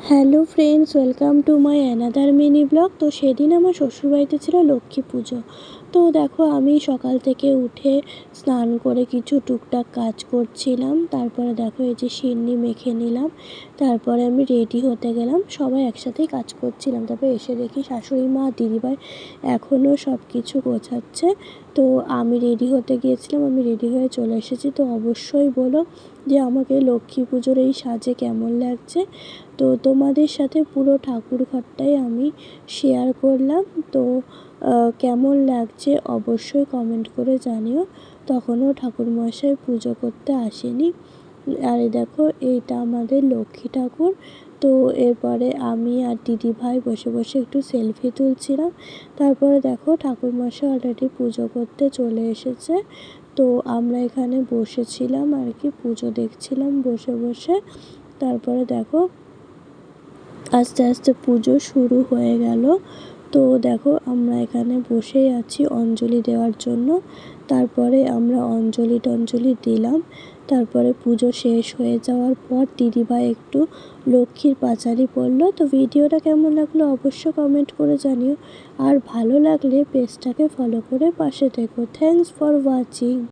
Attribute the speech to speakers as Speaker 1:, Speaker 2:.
Speaker 1: Hello friends, welcome to my another mini blog. তো সেদিন আমার শ্বশুরবাড়িতে ছিল লক্ষ্মী পুজো। তো দেখো, আমি সকাল থেকে উঠে স্নান করে কিছু টুকটাক কাজ করছিলাম। তারপরে দেখো, এই যে সিন্নি মেখে নিলাম। তারপরে আমি রেডি হতে গেলাম, সবাই একসাথেই কাজ করছিলাম। তারপরে এসে দেখি শাশুড়ি মা, দিদিভাই এখনও সব কিছু গোছাচ্ছে। তো আমি রেডি হতে গিয়েছিলাম, আমি রেডি হয়ে চলে এসেছি। তো অবশ্যই বলো যে আমাকে লক্ষ্মী পুজোর এই সাজে কেমন লাগছে। তো তোমাদের সাথে পুরো ঠাকুর ঘরটাই আমি শেয়ার করলাম। তো কেমন লাগছে অবশ্যই কমেন্ট করে জানিও। তখনও ঠাকুরমশাই পুজো করতে আসেনি। আর দেখো, এইটা আমাদের লক্ষ্মী ঠাকুর। তো এরপরে আমি আর দিদিভাই বসে বসে একটু সেলফি তুলছিলাম। তারপরে দেখো, ঠাকুরমশাই অলরেডি পুজো করতে চলে এসেছে। তো আমরা এখানে বসেছিলাম আর কি, পুজো দেখছিলাম বসে বসে। তারপরে দেখো, আস্তে আস্তে পুজো শুরু হয়ে গেল। তো দেখো, আমরা এখানে বসেই আছি অঞ্জলি দেওয়ার জন্য। তারপরে আমরা অঞ্জলি দিলাম। তারপরে পুজো শেষ হয়ে যাওয়ার পর দিদিভাই একটু লক্ষ্মীর পাঁচালি পড়লো। তো ভিডিওটা কেমন লাগলো অবশ্যই কমেন্ট করে জানিও। আর ভালো লাগলে পেজটাকে ফলো করে পাশে থেকো। Thanks for watching.